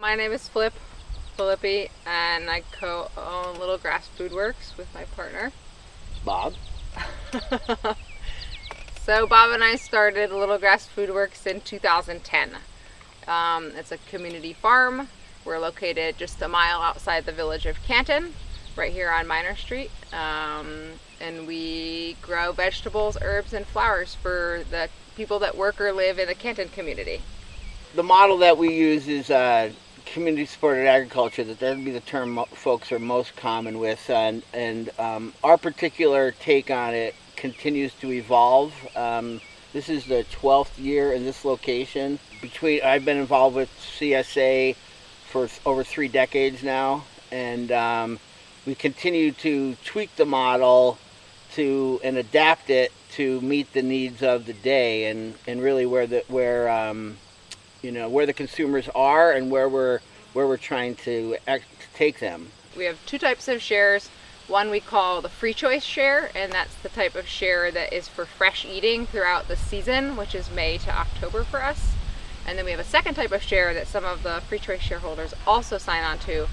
My name is Phillippi, and I co-own littleGrasse Foodworks with my partner, Bob. So Bob and I started littleGrasse Foodworks in 2010. It's a community farm. We're located just a mile outside the village of Canton, right here on Minor Street. And we grow vegetables, herbs, and flowers for the people that work or live in the Canton community. The model that we use is community supported agriculture. That would be the term folks are most common with, and our particular take on it continues to evolve. This is the 12th year in this location. I've been involved with CSA for over 3 decades now, and we continue to tweak the model and adapt it to meet the needs of the day, and really where the consumers are and where we're trying to take them. We have 2 types of shares. One we call the free choice share, and that's the type of share that is for fresh eating throughout the season, which is May to October for us. And then we have a second type of share that some of the free choice shareholders also sign on to,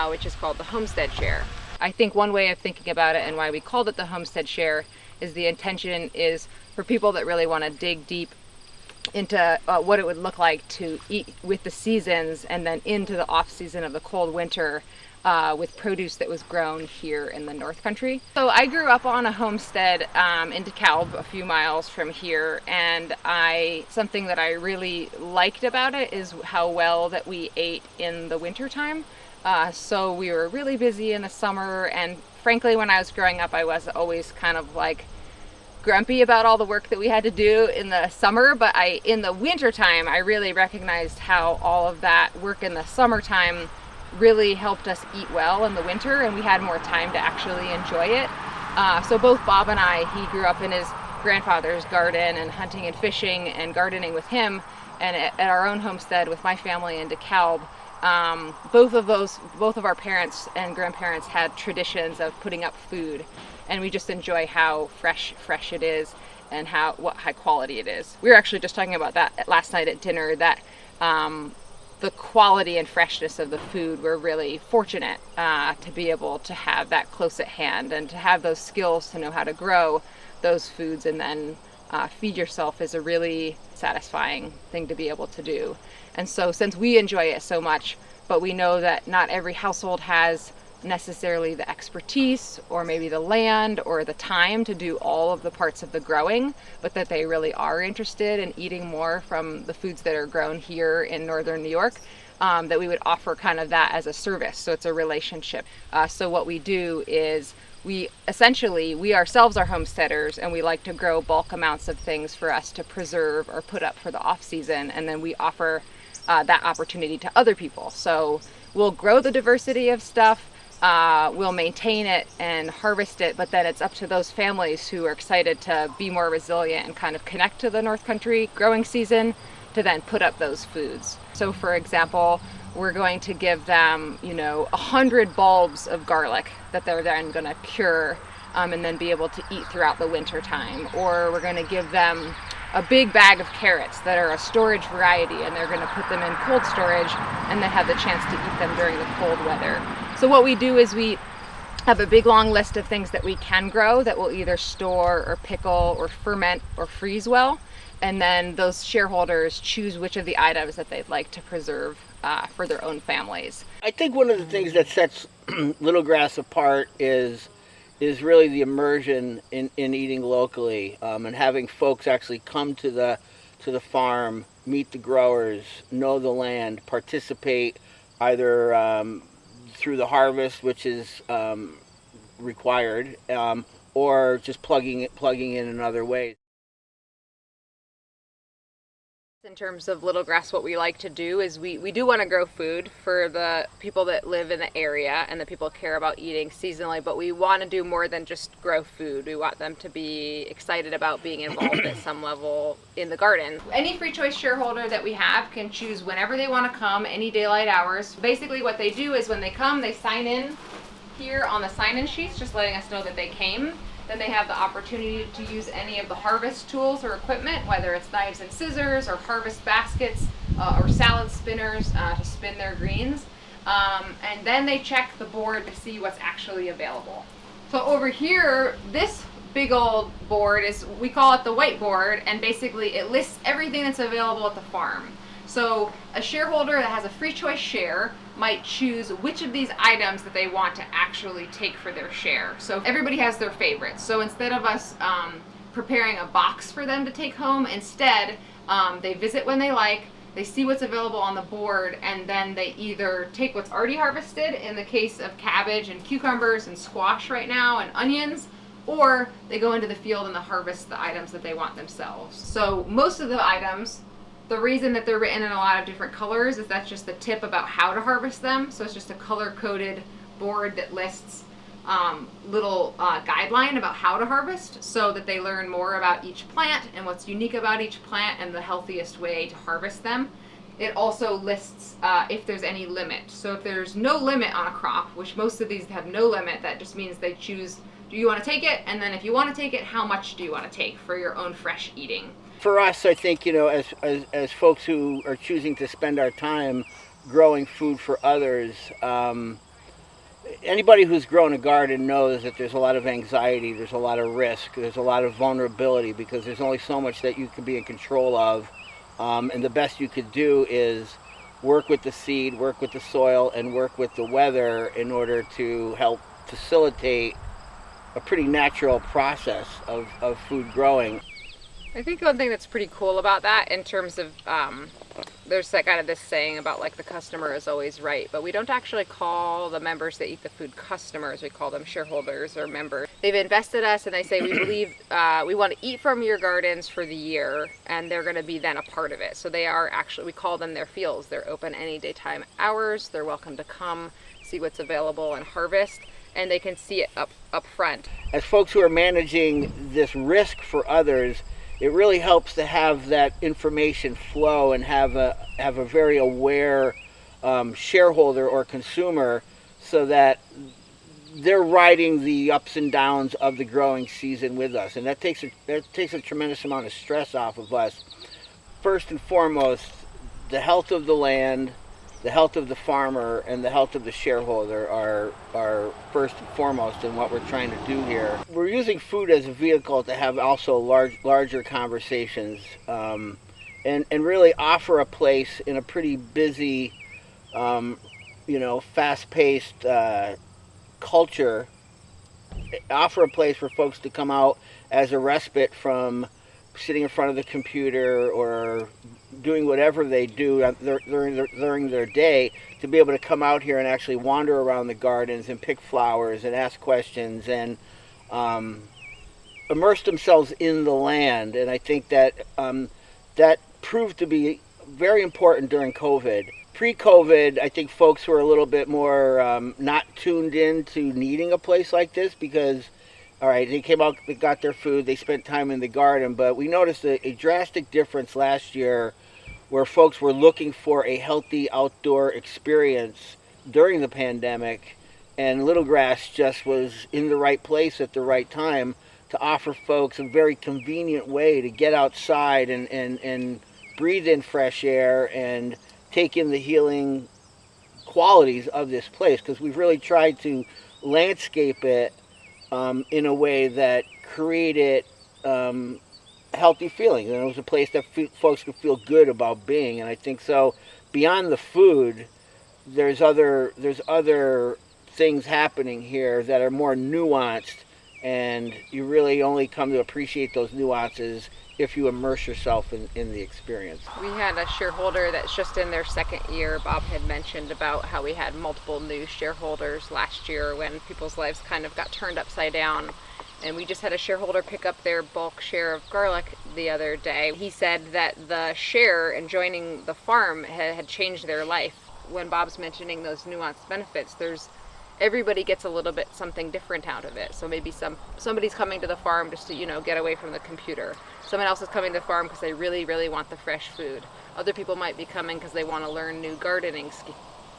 which is called the homestead share. I think one way of thinking about it and why we called it the homestead share is the intention is for people that really want to dig deep into what it would look like to eat with the seasons, and then into the off season of the cold winter with produce that was grown here in the North Country. So I grew up on a homestead in DeKalb, a few miles from here, and something that I really liked about it is how well that we ate in the wintertime. So we were really busy in the summer, and frankly, when I was growing up, I was always kind of like grumpy about all the work that we had to do in the summer, but in the wintertime, I really recognized how all of that work in the summertime really helped us eat well in the winter, and we had more time to actually enjoy it. So both Bob and he grew up in his grandfather's garden and hunting and fishing and gardening with him, and at our own homestead with my family in DeKalb. Both of our parents and grandparents had traditions of putting up food, and we just enjoy how fresh it is and what high quality it is. We were actually just talking about that last night at dinner, that the quality and freshness of the food, we're really fortunate to be able to have that close at hand, and to have those skills to know how to grow those foods and then feed yourself is a really satisfying thing to be able to do. And so since we enjoy it so much, but we know that not every household has necessarily the expertise or maybe the land or the time to do all of the parts of the growing, but that they really are interested in eating more from the foods that are grown here in northern New York, that we would offer kind of that as a service. So it's a relationship. So what we do is we ourselves are homesteaders, and we like to grow bulk amounts of things for us to preserve or put up for the off season, and then we offer that opportunity to other people. So we'll grow the diversity of stuff, we'll maintain it and harvest it, but then it's up to those families who are excited to be more resilient and kind of connect to the North Country growing season to then put up those foods. So for example, we're going to give them 100 bulbs of garlic that they're then going to cure and then be able to eat throughout the winter time. Or we're going to give them a big bag of carrots that are a storage variety, and they're going to put them in cold storage and then have the chance to eat them during the cold weather. So what we do is we have a big long list of things that we can grow that will either store or pickle or ferment or freeze well, and then those shareholders choose which of the items that they'd like to preserve for their own families. I think one of the things that sets littleGrasse apart is really the immersion in eating locally, and having folks actually come to the farm, meet the growers, know the land, participate either through the harvest, which is required, or just plugging in other ways. In terms of littleGrasse, what we like to do is we do want to grow food for the people that live in the area and the people who care about eating seasonally, but we want to do more than just grow food. We want them to be excited about being involved at some level in the garden. Any free choice shareholder that we have can choose whenever they want to come, any daylight hours. Basically what they do is when they come, they sign in here on the sign-in sheets, just letting us know that they came. Then they have the opportunity to use any of the harvest tools or equipment, whether it's knives and scissors or harvest baskets, or salad spinners to spin their greens. And then they check the board to see what's actually available. So over here, this big old board is, we call it the whiteboard, and basically it lists everything that's available at the farm. So a shareholder that has a free choice share might choose which of these items that they want to actually take for their share. So everybody has their favorites. So instead of us preparing a box for them to take home, instead they visit when they like, they see what's available on the board, and then they either take what's already harvested, in the case of cabbage and cucumbers and squash right now and onions, or they go into the field and they harvest the items that they want themselves. So most of the items, the reason that they're written in a lot of different colors is that's just the tip about how to harvest them. So it's just a color-coded board that lists little guideline about how to harvest, so that they learn more about each plant and what's unique about each plant and the healthiest way to harvest them. It also lists if there's any limit. So if there's no limit on a crop, which most of these have no limit, that just means they choose, do you want to take it? And then if you want to take it, how much do you want to take for your own fresh eating? For us, I think, as folks who are choosing to spend our time growing food for others, anybody who's grown a garden knows that there's a lot of anxiety, there's a lot of risk, there's a lot of vulnerability, because there's only so much that you can be in control of. And the best you could do is work with the seed, work with the soil, and work with the weather in order to help facilitate a pretty natural process of food growing. I think one thing that's pretty cool about that, in terms of, there's that kind of this saying about like the customer is always right, but we don't actually call the members that eat the food customers. We call them shareholders or members. They've invested us, and they say, we believe we want to eat from your gardens for the year, and they're going to be then a part of it. So they are actually, we call them their fields. They're open any daytime hours. They're welcome to come see what's available and harvest, and they can see it up front. As folks who are managing this risk for others, it really helps to have that information flow and have a very aware shareholder or consumer, so that they're riding the ups and downs of the growing season with us, and that takes a tremendous amount of stress off of us. First and foremost, the health of the land, the health of the farmer, and the health of the shareholder are first and foremost in what we're trying to do here. We're using food as a vehicle to have also larger conversations, and really offer a place in a pretty busy, fast-paced culture. Offer a place for folks to come out as a respite from sitting in front of the computer or doing whatever they do during their day, to be able to come out here and actually wander around the gardens and pick flowers and ask questions and immerse themselves in the land. And I think that that proved to be very important during COVID. Pre-COVID, I think folks were a little bit more not tuned in to needing a place like this, because all right, they came out, they got their food, they spent time in the garden, but we noticed a drastic difference last year where folks were looking for a healthy outdoor experience during the pandemic, and littleGrasse just was in the right place at the right time to offer folks a very convenient way to get outside and breathe in fresh air and take in the healing qualities of this place, because we've really tried to landscape it in a way that created healthy feelings, and it was a place that folks could feel good about being. And I think so. Beyond the food, there's other things happening here that are more nuanced, and you really only come to appreciate those nuances if you immerse yourself in the experience. We had a shareholder that's just in their second year. Bob had mentioned about how we had multiple new shareholders last year when people's lives kind of got turned upside down. And we just had a shareholder pick up their bulk share of garlic the other day. He said that the share and joining the farm had changed their life. When Bob's mentioning those nuanced benefits, everybody gets a little bit something different out of it. So maybe somebody's coming to the farm just to, get away from the computer. Someone else is coming to the farm because they really, really want the fresh food. Other people might be coming because they want to learn new gardening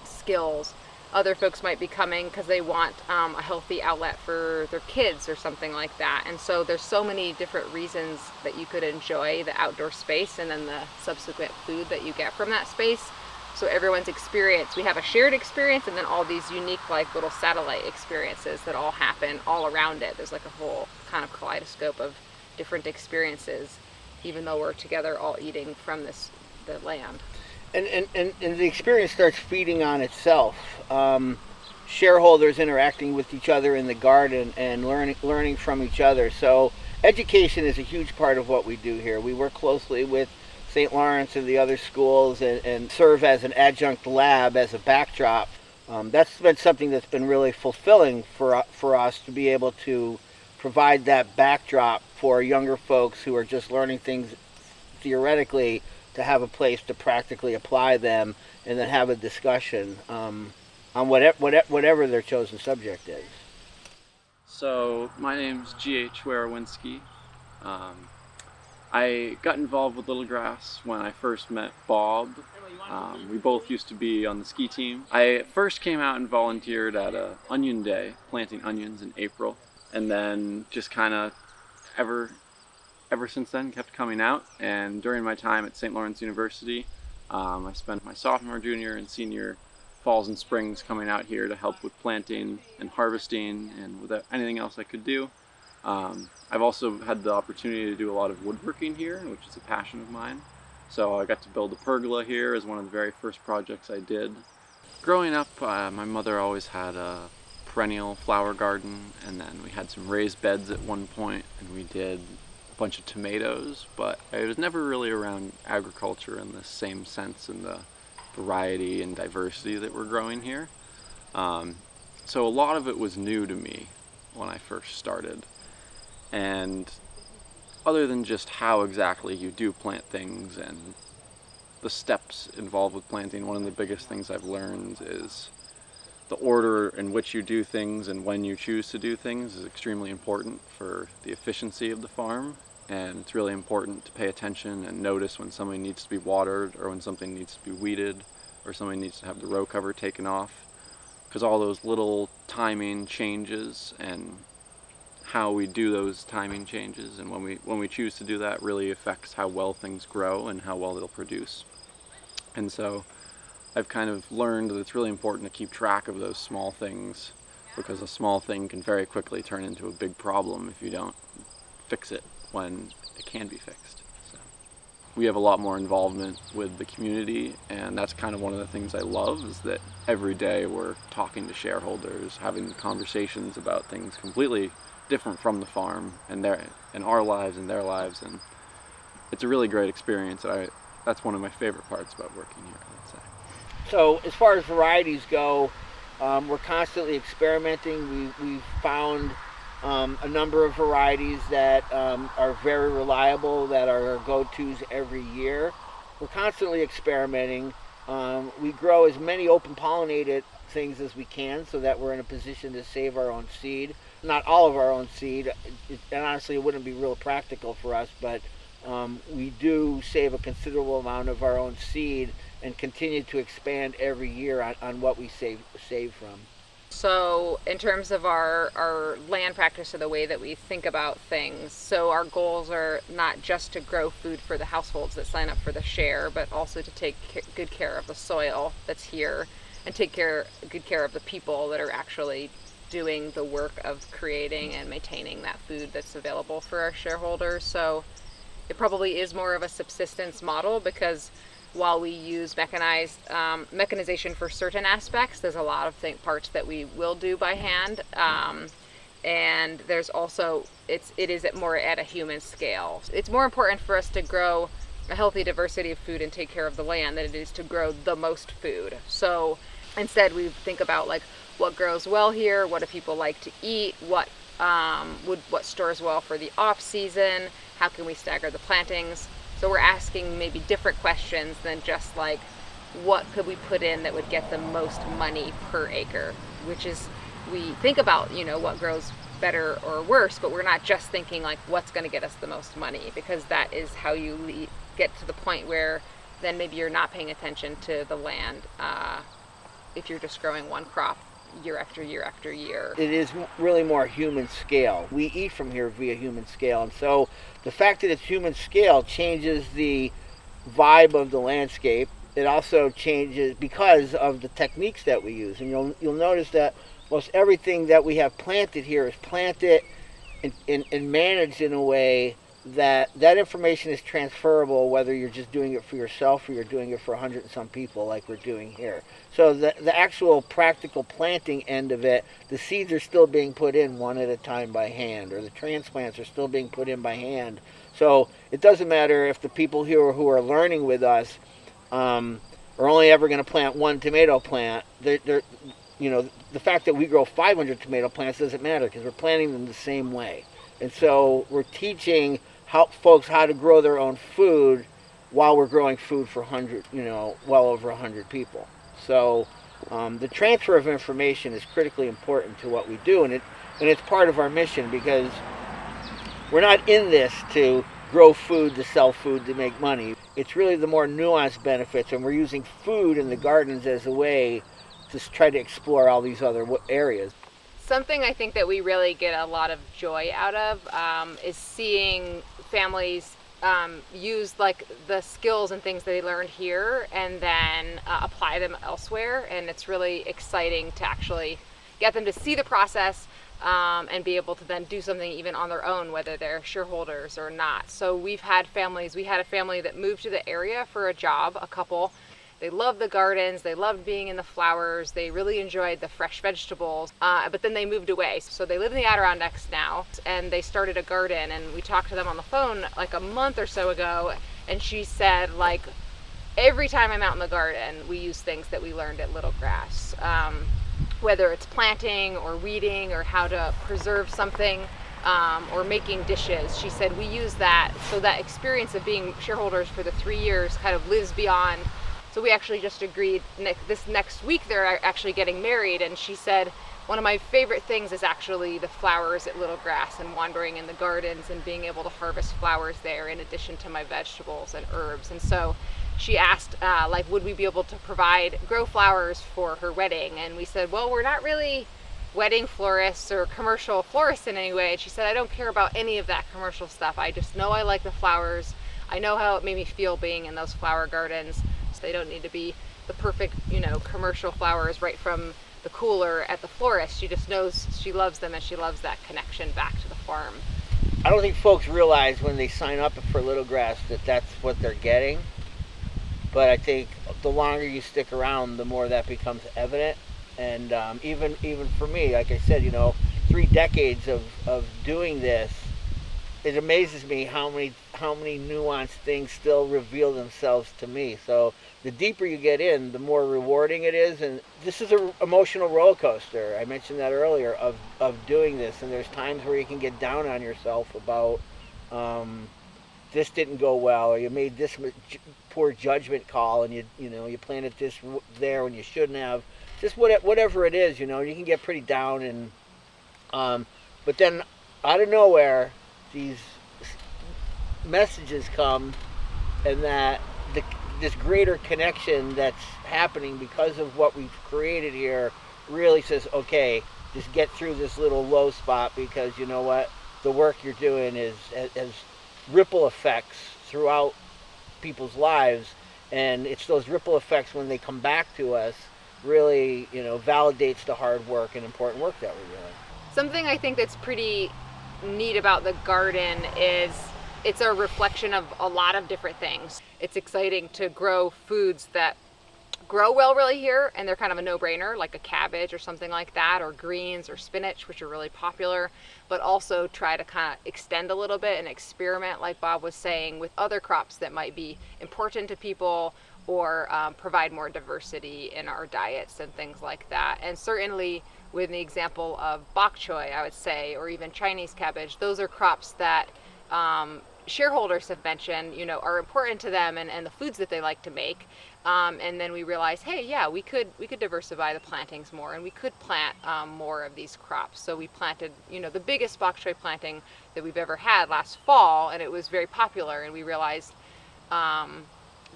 skills. Other folks might be coming because they want a healthy outlet for their kids or something like that. And so there's so many different reasons that you could enjoy the outdoor space and then the subsequent food that you get from that space. So everyone's experience, we have a shared experience and then all these unique like little satellite experiences that all happen all around it. There's like a whole kind of kaleidoscope of different experiences, even though we're together all eating from the land. And the experience starts feeding on itself. Shareholders interacting with each other in the garden and learning from each other. So education is a huge part of what we do here. We work closely with St. Lawrence and the other schools and serve as an adjunct lab as a backdrop. That's been something that's been really fulfilling for us to be able to provide that backdrop for younger folks who are just learning things theoretically, to have a place to practically apply them and then have a discussion on whatever their chosen subject is. So my name's G.H. Warawinski. I got involved with littleGrasse when I first met Bob. We both used to be on the ski team. I first came out and volunteered at a onion day, planting onions in April, and then just kind of ever since then kept coming out. And during my time at St. Lawrence University, I spent my sophomore, junior, and senior falls and springs coming out here to help with planting and harvesting and with anything else I could do. I've also had the opportunity to do a lot of woodworking here, which is a passion of mine. So I got to build a pergola here as one of the very first projects I did. Growing up, my mother always had a perennial flower garden, and then we had some raised beds at one point, and we did bunch of tomatoes, but I was never really around agriculture in the same sense and the variety and diversity that we're growing here. So a lot of it was new to me when I first started. And other than just how exactly you do plant things and the steps involved with planting, one of the biggest things I've learned is the order in which you do things and when you choose to do things is extremely important for the efficiency of the farm. And it's really important to pay attention and notice when something needs to be watered or when something needs to be weeded or something needs to have the row cover taken off, because all those little timing changes and how we do those timing changes and when we choose to do that really affects how well things grow and how well they'll produce. And so I've kind of learned that it's really important to keep track of those small things, because a small thing can very quickly turn into a big problem if you don't fix it when it can be fixed. So we have a lot more involvement with the community, and that's kind of one of the things I love, is that every day we're talking to shareholders, having conversations about things completely different from the farm and our lives and their lives, and it's a really great experience. That's one of my favorite parts about working here, I would say. So as far as varieties go, we're constantly experimenting. We've found a number of varieties that are very reliable, that are our go-tos every year. We're constantly experimenting. We grow as many open pollinated things as we can so that we're in a position to save our own seed. Not all of our own seed, and honestly it wouldn't be real practical for us, but we do save a considerable amount of our own seed and continue to expand every year on what we save from. So in terms of our land practice or the way that we think about things, so our goals are not just to grow food for the households that sign up for the share, but also to take good care of the soil that's here and take good care of the people that are actually doing the work of creating and maintaining that food that's available for our shareholders. So it probably is more of a subsistence model, because while we use mechanization for certain aspects, there's a lot of parts that we will do by hand, and there's also it is more at a human scale. It's more important for us to grow a healthy diversity of food and take care of the land than it is to grow the most food. So instead we think about like what grows well here, what do people like to eat, what stores well for the off season, how can we stagger the plantings. So we're asking maybe different questions than just like, what could we put in that would get the most money per acre, which is, we think about, what grows better or worse, but we're not just thinking like what's going to get us the most money, because that is how you get to the point where then maybe you're not paying attention to the land if you're just growing one crop year after year after year. It is really more human scale. We eat from here via human scale, and so the fact that it's human scale changes the vibe of the landscape. It also changes because of the techniques that we use, and you'll notice that most everything that we have planted here is planted and managed in a way that information is transferable, whether you're just doing it for yourself or you're doing it for 100 and some people like we're doing here. So the actual practical planting end of it, the seeds are still being put in one at a time by hand, or the transplants are still being put in by hand. So it doesn't matter if the people here who are learning with us are only ever going to plant one tomato plant. They're the fact that we grow 500 tomato plants doesn't matter because we're planting them the same way. And so we're teaching folks how to grow their own food while we're growing food for well over 100 people. So the transfer of information is critically important to what we do, and it's part of our mission, because we're not in this to grow food, to sell food, to make money. It's really the more nuanced benefits, and we're using food in the gardens as a way to try to explore all these other areas. Something I think that we really get a lot of joy out of is seeing families use like the skills and things that they learned here and then apply them elsewhere. And it's really exciting to actually get them to see the process and be able to then do something even on their own, whether they're shareholders or not. So we had a family that moved to the area for a job, a couple. They loved the gardens, they loved being in the flowers, they really enjoyed the fresh vegetables, but then they moved away. So they live in the Adirondacks now, and they started a garden, and we talked to them on the phone like a month or so ago, and she said, like, every time I'm out in the garden, we use things that we learned at littleGrasse, whether it's planting or weeding or how to preserve something. Or making dishes. She said we use that, so that experience of being shareholders for the 3 years kind of lives beyond. So we actually just agreed this next week they're actually getting married, and she said one of my favorite things is actually the flowers at littleGrasse and wandering in the gardens and being able to harvest flowers there in addition to my vegetables and herbs. And so she asked would we be able to grow flowers for her wedding, and we said, well, we're not really wedding florists or commercial florists in any way. And she said, I don't care about any of that commercial stuff. I just know I like the flowers. I know how it made me feel being in those flower gardens. They don't need to be the perfect, commercial flowers right from the cooler at the florist. She just knows she loves them, and she loves that connection back to the farm. I don't think folks realize when they sign up for littleGrasse that that's what they're getting. But I think the longer you stick around, the more that becomes evident. And even for me, like I said, 3 decades of doing this, it amazes me how many nuanced things still reveal themselves to me. So the deeper you get in, the more rewarding it is. And this is an emotional roller coaster. I mentioned that earlier of doing this. And there's times where you can get down on yourself about this didn't go well, or you made this poor judgment call, and you planted this there when you shouldn't have. Just whatever it is, you can get pretty down. And but then out of nowhere, these messages come, and that this greater connection that's happening because of what we've created here really says, okay, just get through this little low spot, because you know what, the work you're doing has ripple effects throughout people's lives, and it's those ripple effects when they come back to us really validates the hard work and important work that we're doing. Something I think that's pretty neat about the garden is it's a reflection of a lot of different things. It's exciting to grow foods that grow well really here, and they're kind of a no-brainer, like a cabbage or something like that, or greens or spinach, which are really popular, but also try to kind of extend a little bit and experiment, like Bob was saying, with other crops that might be important to people, or provide more diversity in our diets and things like that. And certainly with the example of bok choy, I would say, or even Chinese cabbage, those are crops that shareholders have mentioned, are important to them, and the foods that they like to make. And then we realized, hey, yeah, we could diversify the plantings more, and we could plant more of these crops. So we planted, the biggest bok choy planting that we've ever had last fall, and it was very popular. And we realized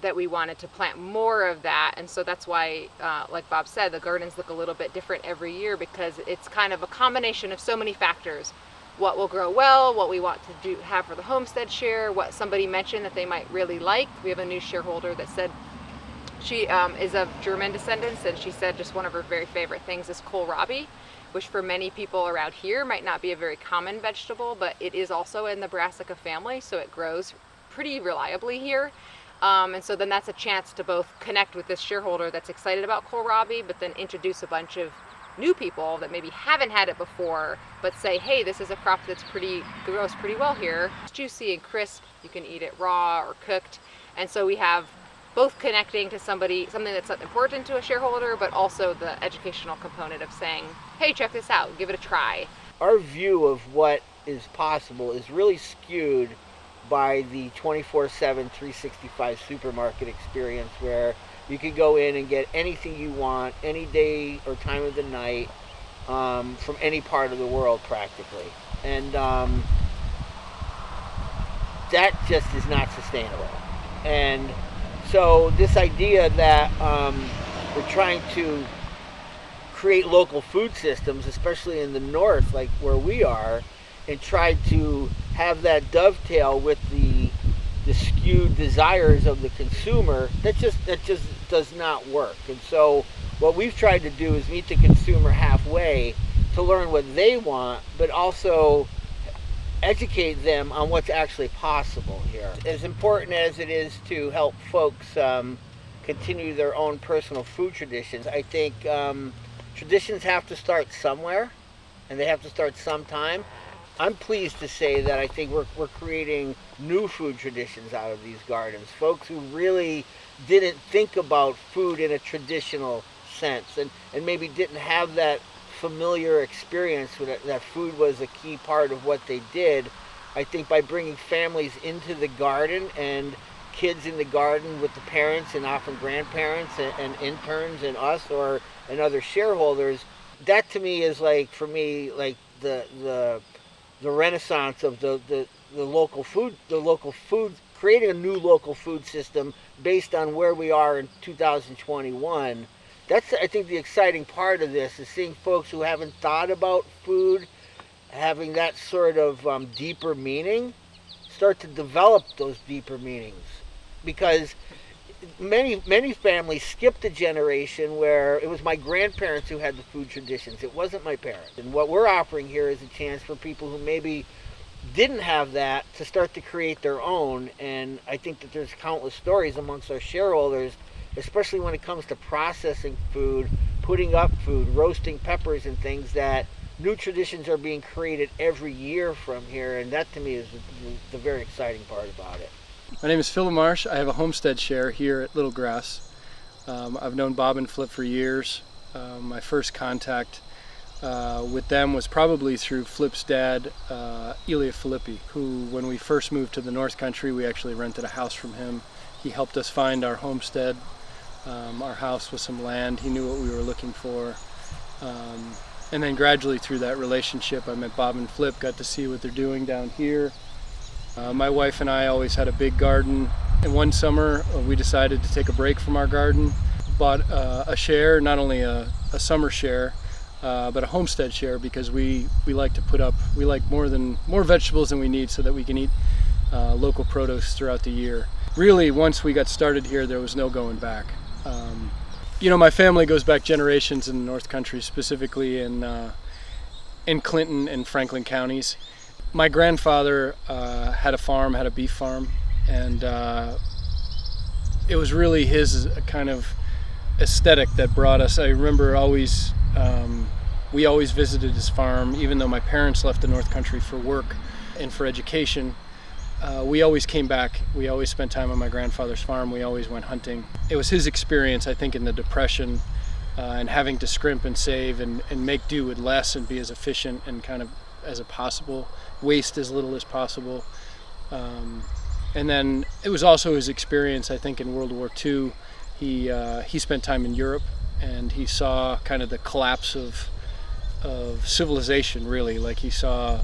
that we wanted to plant more of that. And so that's why, like Bob said, the gardens look a little bit different every year, because it's kind of a combination of so many factors. What will grow well, what we want to have for the homestead share, what somebody mentioned that they might really like. We have a new shareholder that said she is of German descendants, and she said just one of her very favorite things is kohlrabi, which for many people around here might not be a very common vegetable, but it is also in the brassica family, so it grows pretty reliably here. And so then that's a chance to both connect with this shareholder that's excited about kohlrabi, but then introduce a bunch of new people that maybe haven't had it before, but say, hey, this is a crop that's grows pretty well here. It's juicy and crisp. You can eat it raw or cooked. And so we have both connecting to something that's important to a shareholder, but also the educational component of saying, hey, check this out, give it a try. Our view of what is possible is really skewed by the 24/7, 365 supermarket experience, where you can go in and get anything you want, any day or time of the night, from any part of the world practically. And that just is not sustainable. And so this idea that we're trying to create local food systems, especially in the north, like where we are, and try to have that dovetail with the skewed desires of the consumer, that just does not work. And so what we've tried to do is meet the consumer halfway to learn what they want, but also educate them on what's actually possible here. As important as it is to help folks continue their own personal food traditions, I think traditions have to start somewhere, and they have to start sometime. I'm pleased to say that I think we're creating new food traditions out of these gardens. Folks who really didn't think about food in a traditional sense, and maybe didn't have that familiar experience with it, that food was a key part of what they did. I think by bringing families into the garden and kids in the garden with the parents and often grandparents and interns and us and other shareholders, that to me is like, for me, like the renaissance of the local food, creating a new local food system based on where we are in 2021. That's, I think, the exciting part of this, is seeing folks who haven't thought about food having that sort of deeper meaning start to develop those deeper meanings. Because many families skipped a generation where it was my grandparents who had the food traditions. It wasn't my parents. And what we're offering here is a chance for people who maybe didn't have that to start to create their own. And I think that there's countless stories amongst our shareholders, especially when it comes to processing food, putting up food, roasting peppers and things, that new traditions are being created every year from here. And that to me is the very exciting part about it. My name is Phillip Marsh. I have a homestead share here at littleGrasse. I've known Bob and Flip for years. My first contact with them was probably through Flip's dad, Elia Filippi, who, when we first moved to the North Country, we actually rented a house from him. He helped us find our homestead, our house with some land. He knew what we were looking for. And then gradually through that relationship, I met Bob and Flip, got to see what they're doing down here. My wife and I always had a big garden, and one summer we decided to take a break from our garden, bought a share, not only a summer share, but a homestead share, because we like to put up, we like more vegetables than we need so that we can eat local produce throughout the year. Really, once we got started here, there was no going back. You know, my family goes back generations in the North Country, specifically in Clinton and Franklin counties. My grandfather had a beef farm, and it was really his kind of aesthetic that brought us. I remember we always visited his farm, even though my parents left the North Country for work and for education. We always came back. We always spent time on my grandfather's farm. We always went hunting. It was his experience, I think, in the Depression, and having to scrimp and save and make do with less and be as efficient and kind of as possible, waste as little as possible. And then it was also his experience, I think, in World War II. He spent time in Europe, and he saw kind of the collapse of civilization, really. Like, he saw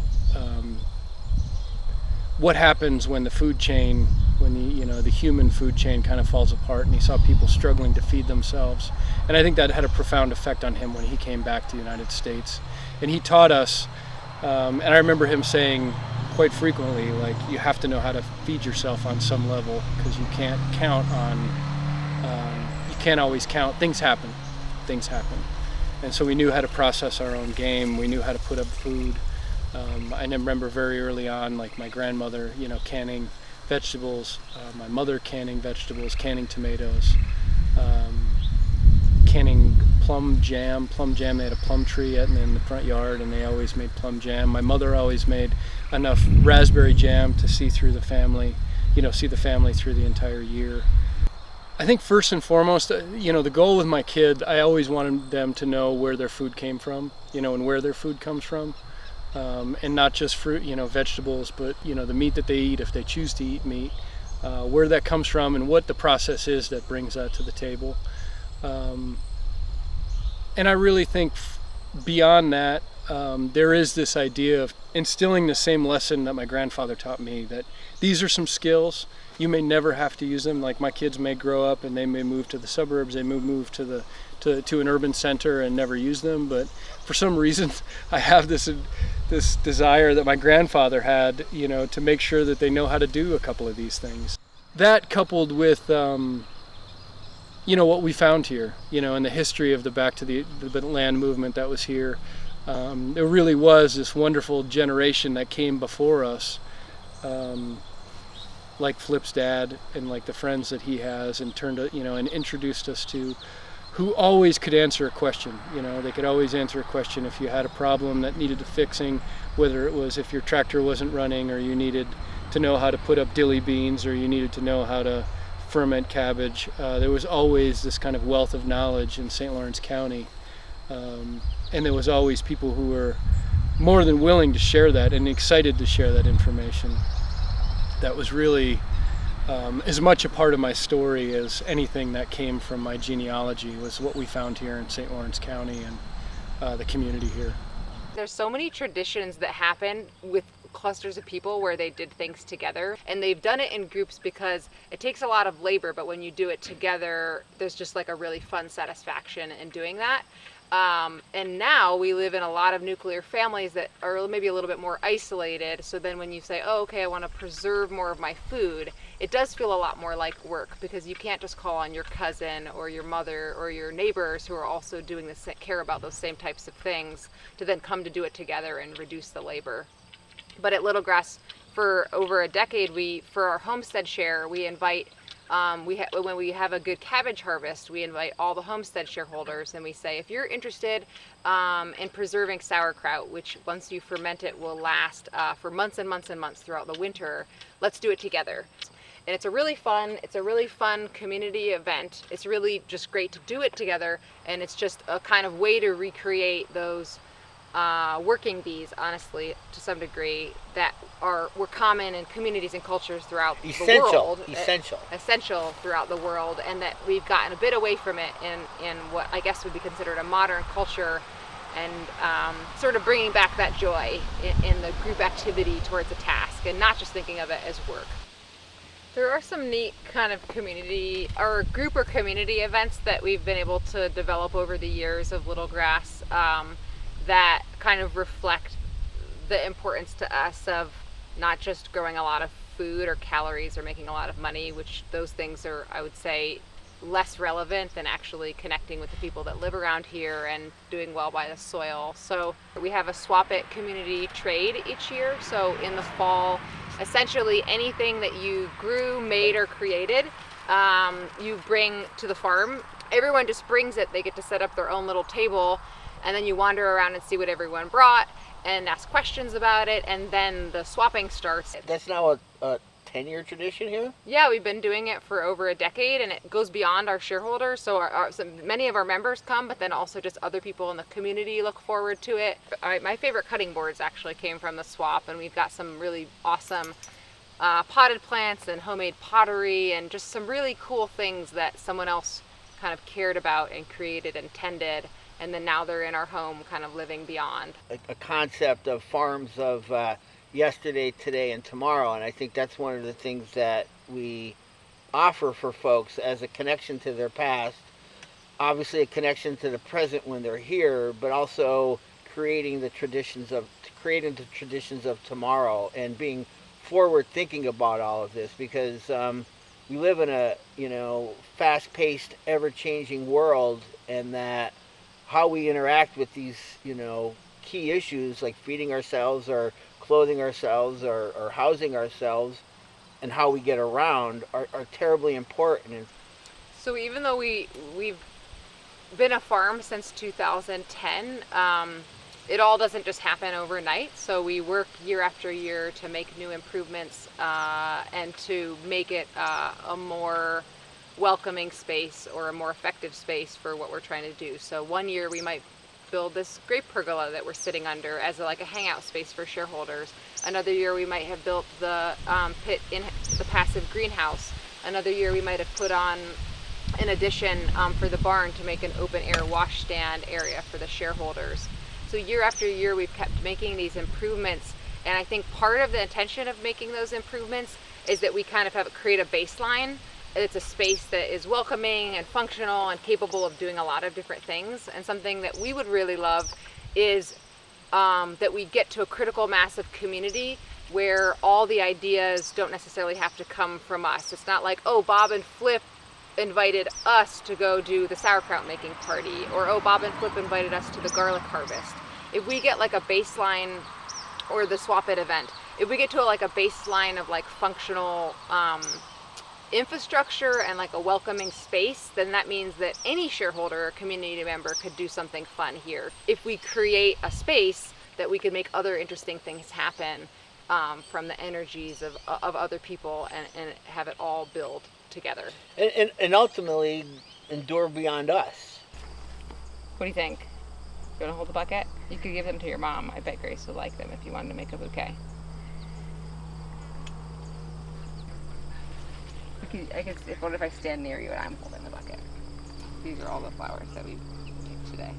what happens when the food chain, when the human food chain kind of falls apart, and he saw people struggling to feed themselves. And I think that had a profound effect on him when he came back to the United States. And he taught us, and I remember him saying quite frequently, like, you have to know how to feed yourself on some level, because you can't count on, you can't always count. Things happen. And so we knew how to process our own game. We knew how to put up food. I remember very early on, like my grandmother, canning vegetables, my mother canning vegetables, canning tomatoes, canning plum jam. They had a plum tree in the front yard, and they always made plum jam. My mother always made enough raspberry jam to see the family through the entire year. I think first and foremost, the goal with my kid, I always wanted them to know where their food came from, and where their food comes from. And not just fruit, vegetables, but, the meat that they eat, if they choose to eat meat, where that comes from and what the process is that brings that to the table. And I really think beyond that, there is this idea of instilling the same lesson that my grandfather taught me, that these are some skills. You may never have to use them. Like, my kids may grow up and they may move to the suburbs, they may move to an urban center and never use them, but for some reason I have this desire that my grandfather had, to make sure that they know how to do a couple of these things. That coupled with what we found here, in the history of the Back to the Land movement that was here. There really was this wonderful generation that came before us, like Flip's dad and like the friends that he has, and and introduced us to, who always could answer a question. They could always answer a question if you had a problem that needed fixing, whether it was if your tractor wasn't running, or you needed to know how to put up dilly beans, or you needed to know how to ferment cabbage. There was always this kind of wealth of knowledge in St. Lawrence County. And there was always people who were more than willing to share that and excited to share that information. That was really as much a part of my story as anything that came from my genealogy, was what we found here in St. Lawrence County and the community here. There's so many traditions that happen with clusters of people where they did things together, and they've done it in groups because it takes a lot of labor, but when you do it together, there's just like a really fun satisfaction in doing that. And now we live in a lot of nuclear families that are maybe a little bit more isolated. So then when you say, oh, okay, I want to preserve more of my food, it does feel a lot more like work, because you can't just call on your cousin or your mother or your neighbors who are also doing this, care about those same types of things, to then come to do it together and reduce the labor. But at littleGrasse, for over a decade, for our homestead share, we invite, when we have a good cabbage harvest, we invite all the homestead shareholders, and we say, if you're interested in preserving sauerkraut, which once you ferment it will last for months and months and months throughout the winter, let's do it together. And it's a really fun community event. It's really just great to do it together, and it's just a kind of way to recreate those working bees, honestly, to some degree, that were common in communities and cultures throughout the world. Essential throughout the world, and that we've gotten a bit away from it in what I guess would be considered a modern culture, and sort of bringing back that joy in the group activity towards a task, and not just thinking of it as work. There are some neat kind of community or group or community events that we've been able to develop over the years of littleGrasse that kind of reflect the importance to us of not just growing a lot of food or calories or making a lot of money, which those things are, I would say, less relevant than actually connecting with the people that live around here and doing well by the soil. So we have a Swap It community trade each year. So in the fall, essentially anything that you grew, made, or created, you bring to the farm. Everyone just brings it. They get to set up their own little table, and then you wander around and see what everyone brought and ask questions about it, and then the swapping starts. That's now a 10-year tradition here? Yeah, we've been doing it for over a decade, and it goes beyond our shareholders. So, many of our members come, but then also just other people in the community look forward to it. My favorite cutting boards actually came from the swap, and we've got some really awesome potted plants and homemade pottery and just some really cool things that someone else kind of cared about and created and tended. And then now they're in our home, kind of living beyond. A concept of farms of yesterday, today, and tomorrow. And I think that's one of the things that we offer for folks as a connection to their past, obviously a connection to the present when they're here, but also creating the traditions of tomorrow and being forward thinking about all of this, because we live in a fast-paced, ever-changing world, and that how we interact with these key issues like feeding ourselves or clothing ourselves or housing ourselves and how we get around are terribly important. And so even though we've been a farm since 2010, it all doesn't just happen overnight. So we work year after year to make new improvements and to make it a more welcoming space or a more effective space for what we're trying to do. So one year we might build this grape pergola that we're sitting under as like a hangout space for shareholders. Another year we might have built the pit in the passive greenhouse. Another year we might have put on an addition for the barn to make an open air wash stand area for the shareholders. So year after year we've kept making these improvements, and I think part of the intention of making those improvements is that we kind of create a baseline. It's a space that is welcoming and functional and capable of doing a lot of different things. And something that we would really love is that we get to a critical mass of community where all the ideas don't necessarily have to come from us. It's not like, oh, Bob and Flip invited us to go do the sauerkraut making party, or oh, Bob and Flip invited us to the garlic harvest. If we get like a baseline, or the swap it event, if we get to like a baseline of like functional infrastructure and like a welcoming space, then that means that any shareholder or community member could do something fun here. If we create a space that we could make other interesting things happen from the energies of other people and have it all build together. And ultimately endure beyond us. What do you think? You want to hold the bucket? You could give them to your mom. I bet Grace would like them if you wanted to make a bouquet. What if I stand near you and I'm holding the bucket? These are all the flowers that we picked today.